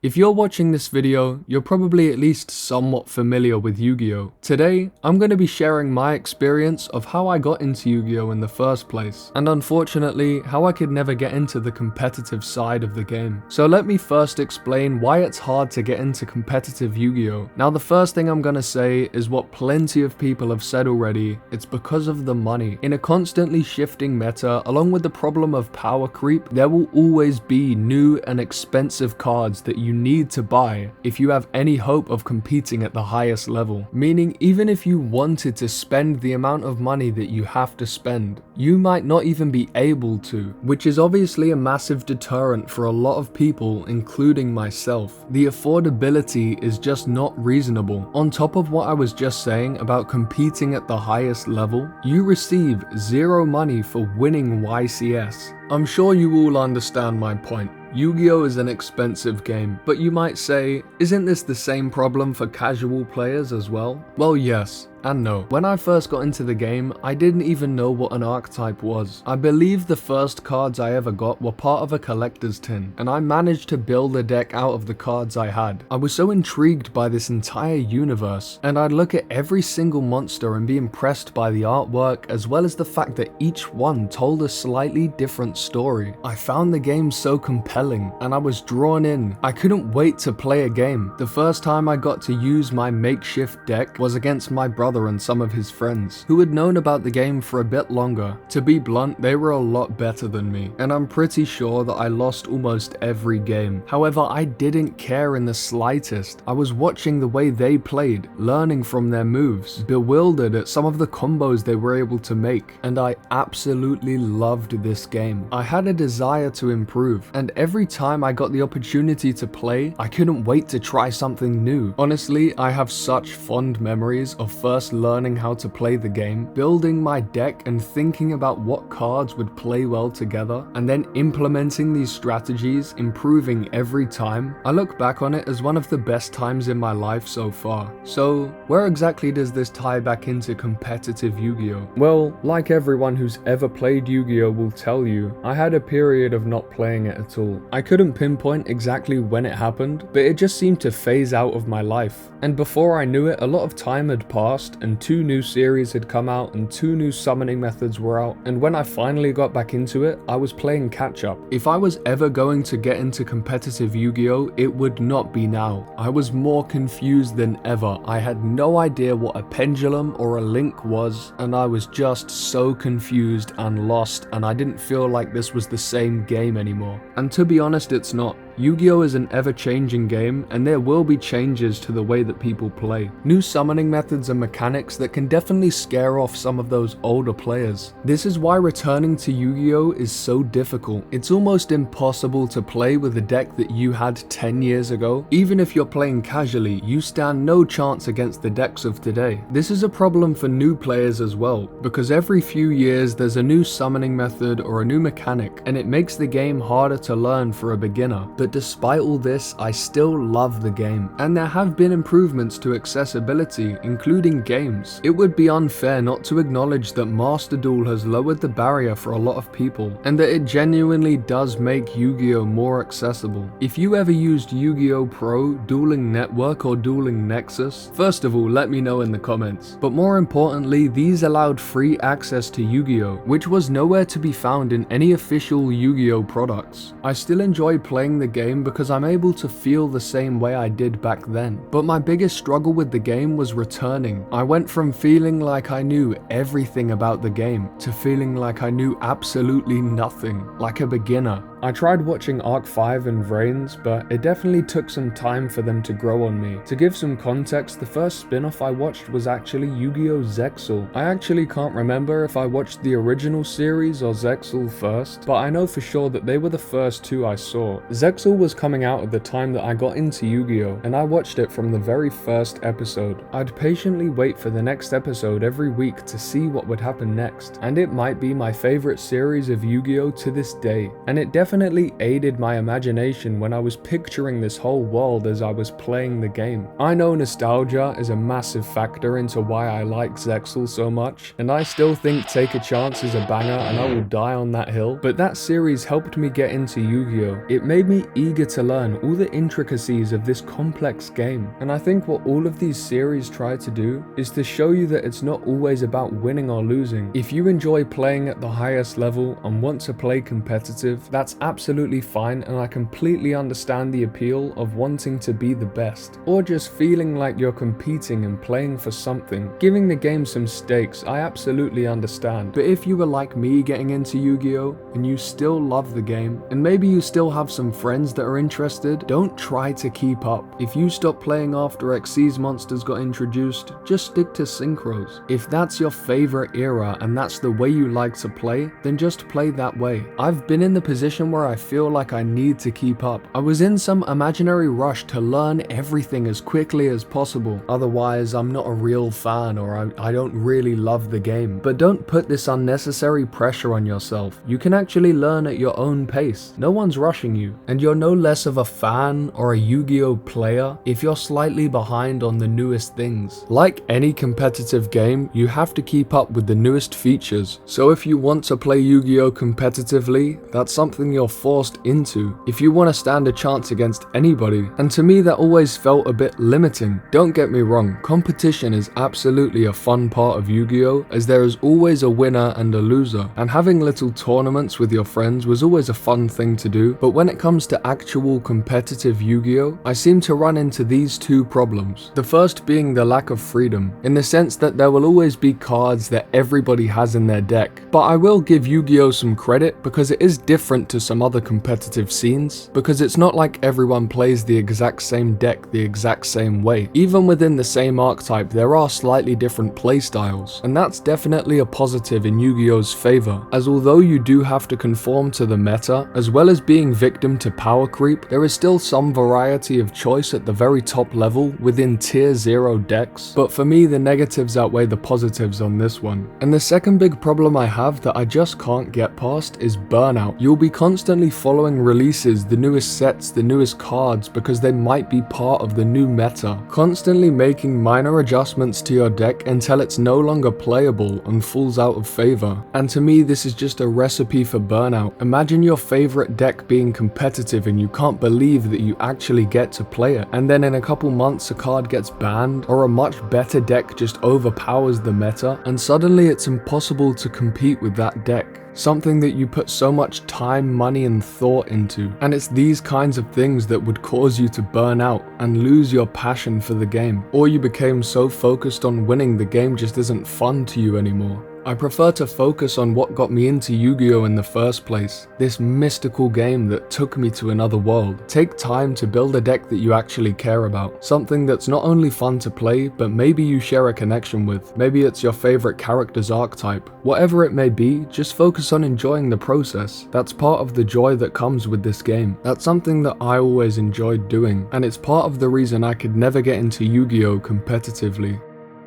If you're watching this video, you're probably at least somewhat familiar with Yu-Gi-Oh! Today, I'm going to be sharing my experience of how I got into Yu-Gi-Oh! In the first place, and unfortunately, how I could never get into the competitive side of the game. So let me first explain why it's hard to get into competitive Yu-Gi-Oh! Now the first thing I'm going to say is what plenty of people have said already, it's because of the money. In a constantly shifting meta, along with the problem of power creep, there will always be new and expensive cards that you need to buy if you have any hope of competing at the highest level. Meaning, even if you wanted to spend the amount of money that you have to spend, you might not even be able to, which is obviously a massive deterrent for a lot of people, including myself. The affordability is just not reasonable. On top of what I was just saying about competing at the highest level, you receive zero money for winning YCS. I'm sure you all understand my point. Yu-Gi-Oh! Is an expensive game, but you might say, isn't this the same problem for casual players as well? Well, yes and no. When I first got into the game, I didn't even know what an archetype was. I believe the first cards I ever got were part of a collector's tin, and I managed to build a deck out of the cards I had. I was so intrigued by this entire universe, and I'd look at every single monster and be impressed by the artwork, as well as the fact that each one told a slightly different story. I found the game so compelling, and I was drawn in. I couldn't wait to play a game. The first time I got to use my makeshift deck was against my brother and some of his friends, who had known about the game for a bit longer. To be blunt, they were a lot better than me, and I'm pretty sure that I lost almost every game. However, I didn't care in the slightest. I was watching the way they played, learning from their moves, bewildered at some of the combos they were able to make, and I absolutely loved this game. I had a desire to improve, and every time I got the opportunity to play, I couldn't wait to try something new. Honestly, I have such fond memories of first learning how to play the game, building my deck and thinking about what cards would play well together, and then implementing these strategies, improving every time. I look back on it as one of the best times in my life so far. So, where exactly does this tie back into competitive Yu-Gi-Oh? Well, like everyone who's ever played Yu-Gi-Oh will tell you, I had a period of not playing it at all. I couldn't pinpoint exactly when it happened, but it just seemed to phase out of my life. And before I knew it, a lot of time had passed, and 2 new series had come out and 2 new summoning methods were out, and when I finally got back into it, I was playing catch up. If I was ever going to get into competitive Yu-Gi-Oh, it would not be now. I was more confused than ever. I had no idea what a pendulum or a link was, and I was just so confused and lost, and I didn't feel like this was the same game anymore. And to be honest, it's not. Yu-Gi-Oh! Is an ever-changing game, and there will be changes to the way that people play. New summoning methods and mechanics that can definitely scare off some of those older players. This is why returning to Yu-Gi-Oh! Is so difficult. It's almost impossible to play with a deck that you had 10 years ago. Even if you're playing casually, you stand no chance against the decks of today. This is a problem for new players as well, because every few years there's a new summoning method or a new mechanic, and it makes the game harder to learn for a beginner. But despite all this, I still love the game, and there have been improvements to accessibility, including games. It would be unfair not to acknowledge that Master Duel has lowered the barrier for a lot of people, and that it genuinely does make Yu-Gi-Oh! More accessible. If you ever used Yu-Gi-Oh! Pro, Dueling Network, or Dueling Nexus, first of all, let me know in the comments. But more importantly, these allowed free access to Yu-Gi-Oh! Which was nowhere to be found in any official Yu-Gi-Oh! Products. I still enjoy playing the game because I'm able to feel the same way I did back then. But my biggest struggle with the game was returning. I went from feeling like I knew everything about the game to feeling like I knew absolutely nothing, like a beginner. I tried watching Arc 5 and Vrains, but it definitely took some time for them to grow on me. To give some context, the first spin-off I watched was actually Yu-Gi-Oh! Zexal. I actually can't remember if I watched the original series or Zexal first, but I know for sure that they were the first 2 I saw. Zexal was coming out at the time that I got into Yu-Gi-Oh! And I watched it from the very first episode. I'd patiently wait for the next episode every week to see what would happen next, and it might be my favorite series of Yu-Gi-Oh! To this day, and it definitely definitely aided my imagination when I was picturing this whole world as I was playing the game. I know nostalgia is a massive factor into why I like Zexal so much, and I still think Take a Chance is a banger and I will die on that hill, but that series helped me get into Yu-Gi-Oh! It made me eager to learn all the intricacies of this complex game, and I think what all of these series try to do is to show you that it's not always about winning or losing. If you enjoy playing at the highest level and want to play competitive, that's absolutely fine, and I completely understand the appeal of wanting to be the best, or just feeling like you're competing and playing for something. Giving the game some stakes, I absolutely understand. But if you were like me getting into Yu-Gi-Oh! And you still love the game, and maybe you still have some friends that are interested, don't try to keep up. If you stop playing after Xyz monsters got introduced, just stick to synchros. If that's your favorite era and that's the way you like to play, then just play that way. I've been in the position where I feel like I need to keep up. I was in some imaginary rush to learn everything as quickly as possible. Otherwise, I'm not a real fan, or I don't really love the game. But don't put this unnecessary pressure on yourself. You can actually learn at your own pace. No one's rushing you, and you're no less of a fan or a Yu-Gi-Oh! Player if you're slightly behind on the newest things. Like any competitive game, you have to keep up with the newest features. So if you want to play Yu-Gi-Oh! Competitively, that's something you're forced into. If you want to stand a chance against anybody, and to me that always felt a bit limiting. Don't get me wrong, competition is absolutely a fun part of Yu-Gi-Oh! As there is always a winner and a loser, and having little tournaments with your friends was always a fun thing to do. But when it comes to actual competitive Yu-Gi-Oh!, I seem to run into these two problems. The first being the lack of freedom, in the sense that there will always be cards that everybody has in their deck. But I will give Yu-Gi-Oh! Some credit because it is different to some other competitive scenes, because it's not like everyone plays the exact same deck the exact same way. Even within the same archetype, there are slightly different playstyles, and that's definitely a positive in Yu-Gi-Oh!'s favor, as although you do have to conform to the meta, as well as being victim to power creep, there is still some variety of choice at the very top level within tier 0 decks. But for me, the negatives outweigh the positives on this one. And the second big problem I have that I just can't get past is burnout. You'll be constantly following releases, the newest sets, the newest cards, because they might be part of the new meta, constantly making minor adjustments to your deck until it's no longer playable and falls out of favor. And to me, this is just a recipe for burnout. Imagine your favorite deck being competitive and you can't believe that you actually get to play it, and then in a couple months a card gets banned, or a much better deck just overpowers the meta, and suddenly it's impossible to compete with that deck. Something that you put so much time, money and thought into. And it's these kinds of things that would cause you to burn out and lose your passion for the game. Or you became so focused on winning the game just isn't fun to you anymore. I prefer to focus on what got me into Yu-Gi-Oh! In the first place, this mystical game that took me to another world. Take time to build a deck that you actually care about, something that's not only fun to play, but maybe you share a connection with. Maybe it's your favorite character's archetype. Whatever it may be, just focus on enjoying the process. That's part of the joy that comes with this game. That's something that I always enjoyed doing, and it's part of the reason I could never get into Yu-Gi-Oh! Competitively.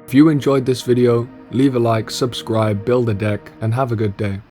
If you enjoyed this video, leave a like, subscribe, build a deck, and have a good day.